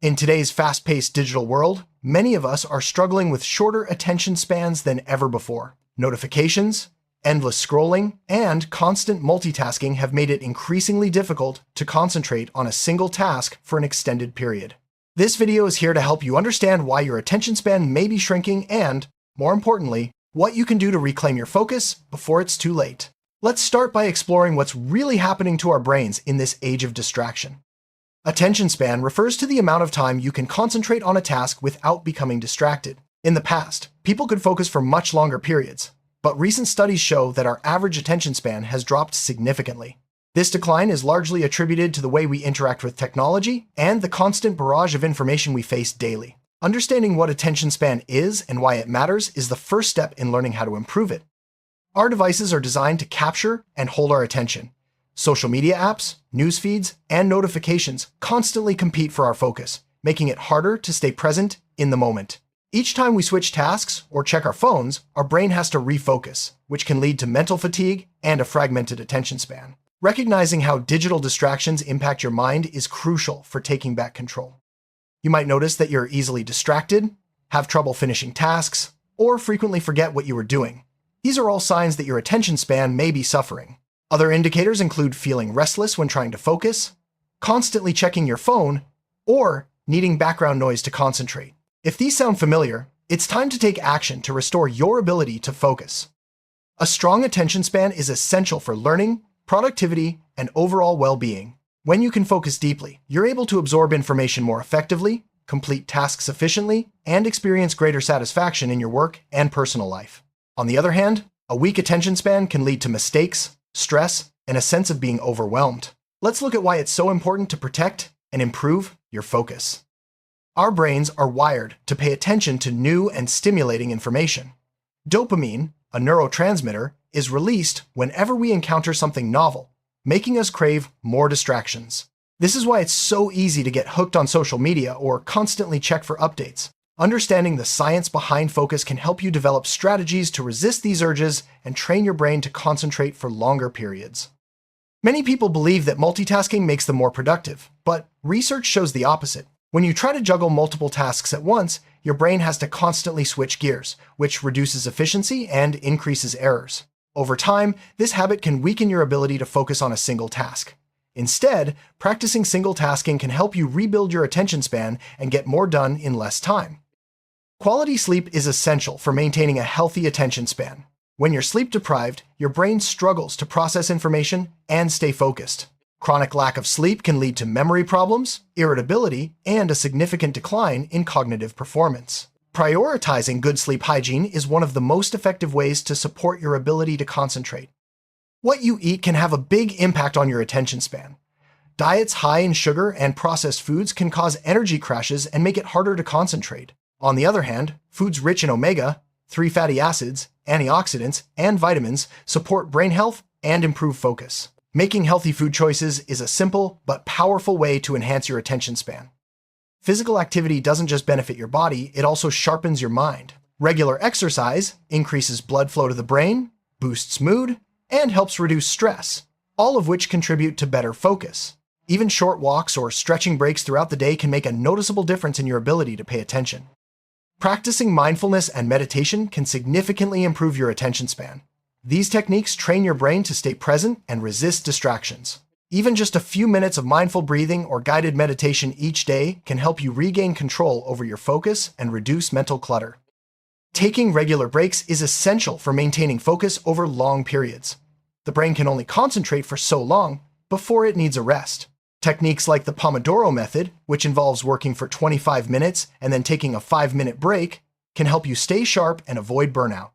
In today's fast-paced digital world, many of us are struggling with shorter attention spans than ever before. Notifications, endless scrolling, and constant multitasking have made it increasingly difficult to concentrate on a single task for an extended period. This video is here to help you understand why your attention span may be shrinking and, more importantly, what you can do to reclaim your focus before it's too late. Let's start by exploring what's really happening to our brains in this age of distraction. Attention span refers to the amount of time you can concentrate on a task without becoming distracted. In the past, people could focus for much longer periods, but recent studies show that our average attention span has dropped significantly. This decline is largely attributed to the way we interact with technology and the constant barrage of information we face daily. Understanding what attention span is and why it matters is the first step in learning how to improve it. Our devices are designed to capture and hold our attention. Social media apps, news feeds, and notifications constantly compete for our focus, making it harder to stay present in the moment. Each time we switch tasks or check our phones, our brain has to refocus, which can lead to mental fatigue and a fragmented attention span. Recognizing how digital distractions impact your mind is crucial for taking back control. You might notice that you're easily distracted, have trouble finishing tasks, or frequently forget what you were doing. These are all signs that your attention span may be suffering. Other indicators include feeling restless when trying to focus, constantly checking your phone, or needing background noise to concentrate. If these sound familiar, it's time to take action to restore your ability to focus. A strong attention span is essential for learning, productivity, and overall well-being. When you can focus deeply, you're able to absorb information more effectively, complete tasks efficiently, and experience greater satisfaction in your work and personal life. On the other hand, a weak attention span can lead to mistakes, stress, and a sense of being overwhelmed. Let's look at why it's so important to protect and improve your focus. Our brains are wired to pay attention to new and stimulating information. Dopamine, a neurotransmitter, is released whenever we encounter something novel, making us crave more distractions. This is why it's so easy to get hooked on social media or constantly check for updates. Understanding the science behind focus can help you develop strategies to resist these urges and train your brain to concentrate for longer periods. Many people believe that multitasking makes them more productive, but research shows the opposite. When you try to juggle multiple tasks at once, your brain has to constantly switch gears, which reduces efficiency and increases errors. Over time, this habit can weaken your ability to focus on a single task. Instead, practicing single tasking can help you rebuild your attention span and get more done in less time. Quality sleep is essential for maintaining a healthy attention span. When you're sleep deprived, your brain struggles to process information and stay focused. Chronic lack of sleep can lead to memory problems, irritability, and a significant decline in cognitive performance. Prioritizing good sleep hygiene is one of the most effective ways to support your ability to concentrate. What you eat can have a big impact on your attention span. Diets high in sugar and processed foods can cause energy crashes and make it harder to concentrate. On the other hand, foods rich in omega-3 fatty acids, antioxidants, and vitamins support brain health and improve focus. Making healthy food choices is a simple but powerful way to enhance your attention span. Physical activity doesn't just benefit your body, it also sharpens your mind. Regular exercise increases blood flow to the brain, boosts mood, and helps reduce stress, all of which contribute to better focus. Even short walks or stretching breaks throughout the day can make a noticeable difference in your ability to pay attention. Practicing mindfulness and meditation can significantly improve your attention span. These techniques train your brain to stay present and resist distractions. Even just a few minutes of mindful breathing or guided meditation each day can help you regain control over your focus and reduce mental clutter. Taking regular breaks is essential for maintaining focus over long periods. The brain can only concentrate for so long before it needs a rest. Techniques like the Pomodoro method, which involves working for 25 minutes and then taking a 5-minute break, can help you stay sharp and avoid burnout.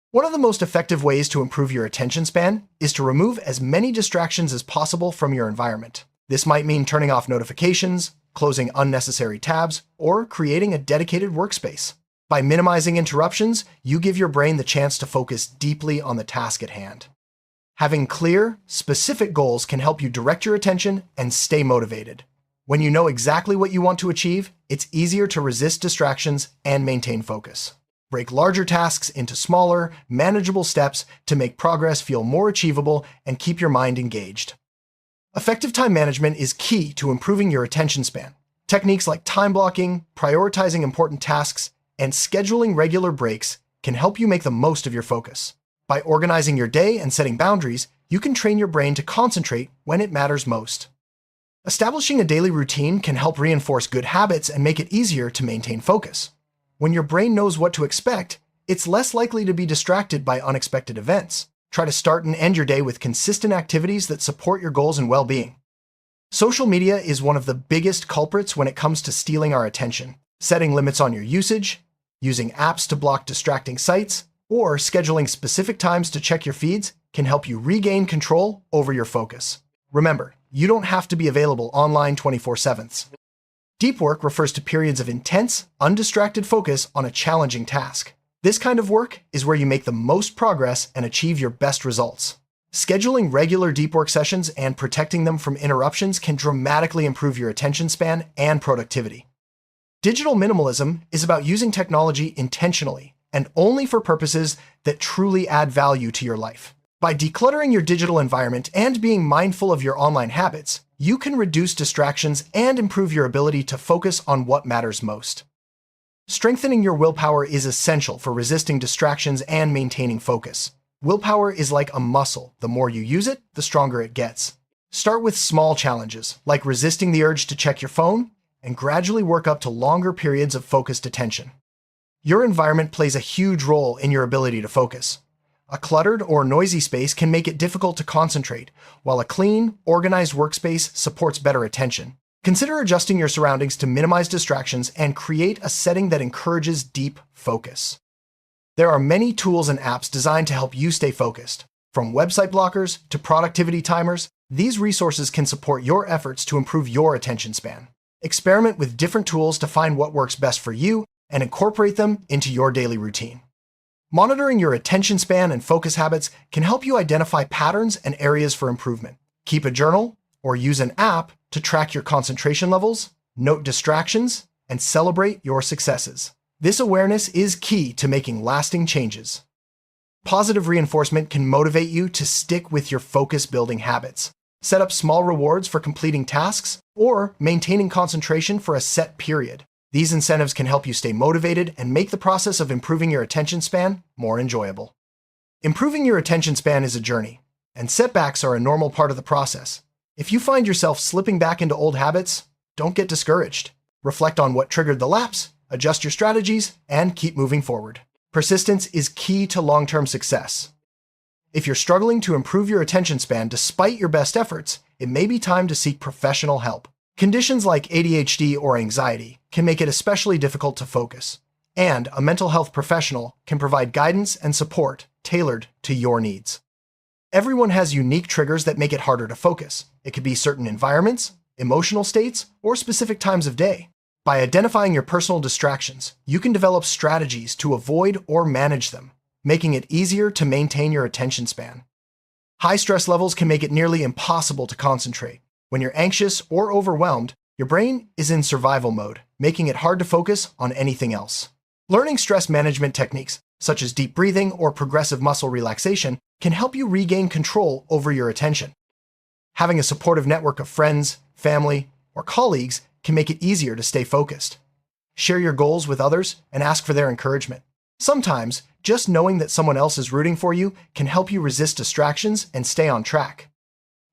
One of the most effective ways to improve your attention span is to remove as many distractions as possible from your environment. This might mean turning off notifications, closing unnecessary tabs, or creating a dedicated workspace. By minimizing interruptions, you give your brain the chance to focus deeply on the task at hand. Having clear, specific goals can help you direct your attention and stay motivated. When you know exactly what you want to achieve, it's easier to resist distractions and maintain focus. Break larger tasks into smaller, manageable steps to make progress feel more achievable and keep your mind engaged. Effective time management is key to improving your attention span. Techniques like time blocking, prioritizing important tasks, and scheduling regular breaks can help you make the most of your focus. By organizing your day and setting boundaries, you can train your brain to concentrate when it matters most. Establishing a daily routine can help reinforce good habits and make it easier to maintain focus. When your brain knows what to expect, it's less likely to be distracted by unexpected events. Try to start and end your day with consistent activities that support your goals and well-being. Social media is one of the biggest culprits when it comes to stealing our attention. Setting limits on your usage, using apps to block distracting sites, or scheduling specific times to check your feeds can help you regain control over your focus. Remember, you don't have to be available online 24/7. Deep work refers to periods of intense, undistracted focus on a challenging task. This kind of work is where you make the most progress and achieve your best results. Scheduling regular deep work sessions and protecting them from interruptions can dramatically improve your attention span and productivity. Digital minimalism is about using technology intentionally and only for purposes that truly add value to your life. By decluttering your digital environment and being mindful of your online habits, you can reduce distractions and improve your ability to focus on what matters most. Strengthening your willpower is essential for resisting distractions and maintaining focus. Willpower is like a muscle. The more you use it, the stronger it gets. Start with small challenges, like resisting the urge to check your phone, and gradually work up to longer periods of focused attention. Your environment plays a huge role in your ability to focus. A cluttered or noisy space can make it difficult to concentrate, while a clean, organized workspace supports better attention. Consider adjusting your surroundings to minimize distractions and create a setting that encourages deep focus. There are many tools and apps designed to help you stay focused. From website blockers to productivity timers, these resources can support your efforts to improve your attention span. Experiment with different tools to find what works best for you and incorporate them into your daily routine. Monitoring your attention span and focus habits can help you identify patterns and areas for improvement. Keep a journal or use an app to track your concentration levels, note distractions, and celebrate your successes. This awareness is key to making lasting changes. Positive reinforcement can motivate you to stick with your focus-building habits. Set up small rewards for completing tasks or maintaining concentration for a set period. These incentives can help you stay motivated and make the process of improving your attention span more enjoyable. Improving your attention span is a journey, and setbacks are a normal part of the process. If you find yourself slipping back into old habits, don't get discouraged. Reflect on what triggered the lapse, adjust your strategies, and keep moving forward. Persistence is key to long-term success. If you're struggling to improve your attention span despite your best efforts, it may be time to seek professional help. Conditions like ADHD or anxiety can make it especially difficult to focus, and a mental health professional can provide guidance and support tailored to your needs. Everyone has unique triggers that make it harder to focus. It could be certain environments, emotional states, or specific times of day. By identifying your personal distractions, you can develop strategies to avoid or manage them, making it easier to maintain your attention span. High stress levels can make it nearly impossible to concentrate. When you're anxious or overwhelmed, your brain is in survival mode, making it hard to focus on anything else. Learning stress management techniques, such as deep breathing or progressive muscle relaxation, can help you regain control over your attention. Having a supportive network of friends, family, or colleagues can make it easier to stay focused. Share your goals with others and ask for their encouragement. Sometimes, just knowing that someone else is rooting for you can help you resist distractions and stay on track.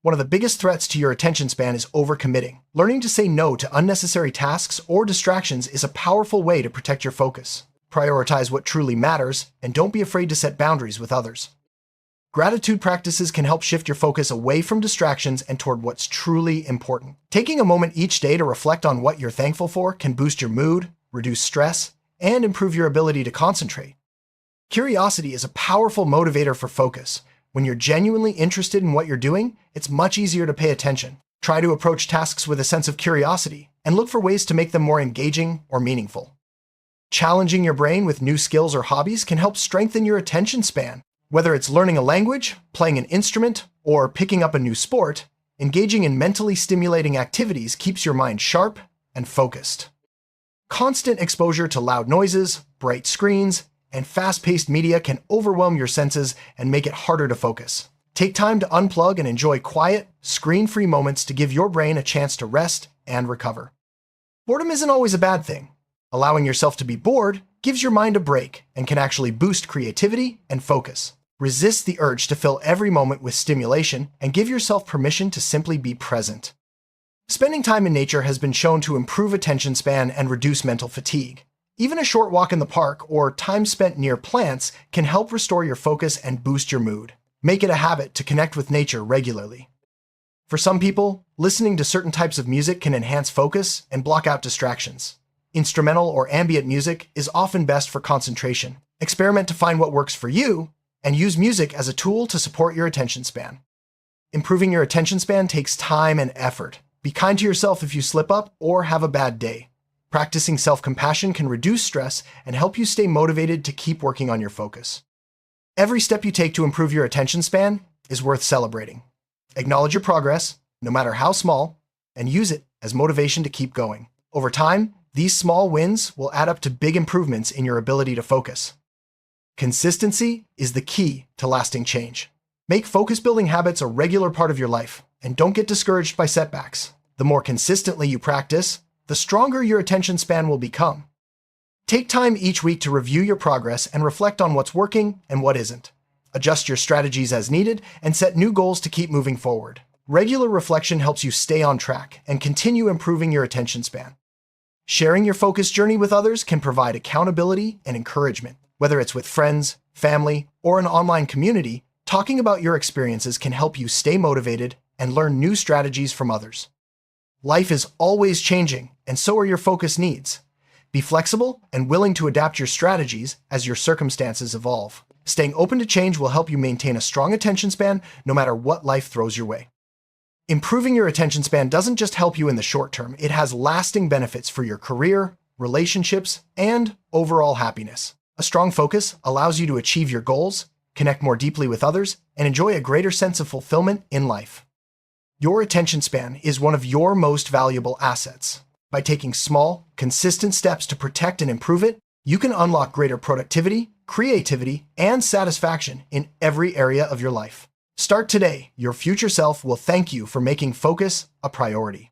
One of the biggest threats to your attention span is overcommitting. Learning to say no to unnecessary tasks or distractions is a powerful way to protect your focus. Prioritize what truly matters, and don't be afraid to set boundaries with others. Gratitude practices can help shift your focus away from distractions and toward what's truly important. Taking a moment each day to reflect on what you're thankful for can boost your mood, reduce stress, and improve your ability to concentrate. Curiosity is a powerful motivator for focus. When you're genuinely interested in what you're doing, it's much easier to pay attention. Try to approach tasks with a sense of curiosity and look for ways to make them more engaging or meaningful. Challenging your brain with new skills or hobbies can help strengthen your attention span. Whether it's learning a language, playing an instrument, or picking up a new sport, engaging in mentally stimulating activities keeps your mind sharp and focused. Constant exposure to loud noises, bright screens, and fast-paced media can overwhelm your senses and make it harder to focus. Take time to unplug and enjoy quiet, screen-free moments to give your brain a chance to rest and recover. Boredom isn't always a bad thing. Allowing yourself to be bored gives your mind a break and can actually boost creativity and focus. Resist the urge to fill every moment with stimulation and give yourself permission to simply be present. Spending time in nature has been shown to improve attention span and reduce mental fatigue. Even a short walk in the park or time spent near plants can help restore your focus and boost your mood. Make it a habit to connect with nature regularly. For some people, listening to certain types of music can enhance focus and block out distractions. Instrumental or ambient music is often best for concentration. Experiment to find what works for you, and use music as a tool to support your attention span. Improving your attention span takes time and effort. Be kind to yourself if you slip up or have a bad day. Practicing self-compassion can reduce stress and help you stay motivated to keep working on your focus. Every step you take to improve your attention span is worth celebrating. Acknowledge your progress, no matter how small, and use it as motivation to keep going. Over time, these small wins will add up to big improvements in your ability to focus. Consistency is the key to lasting change. Make focus-building habits a regular part of your life, and don't get discouraged by setbacks. The more consistently you practice, the stronger your attention span will become. Take time each week to review your progress and reflect on what's working and what isn't. Adjust your strategies as needed and set new goals to keep moving forward. Regular reflection helps you stay on track and continue improving your attention span. Sharing your focus journey with others can provide accountability and encouragement. Whether it's with friends, family, or an online community, talking about your experiences can help you stay motivated and learn new strategies from others. Life is always changing, and so are your focus needs. Be flexible and willing to adapt your strategies as your circumstances evolve. Staying open to change will help you maintain a strong attention span no matter what life throws your way. Improving your attention span doesn't just help you in the short term, it has lasting benefits for your career, relationships, and overall happiness. A strong focus allows you to achieve your goals, connect more deeply with others, and enjoy a greater sense of fulfillment in life. Your attention span is one of your most valuable assets. By taking small, consistent steps to protect and improve it, you can unlock greater productivity, creativity, and satisfaction in every area of your life. Start today. Your future self will thank you for making focus a priority.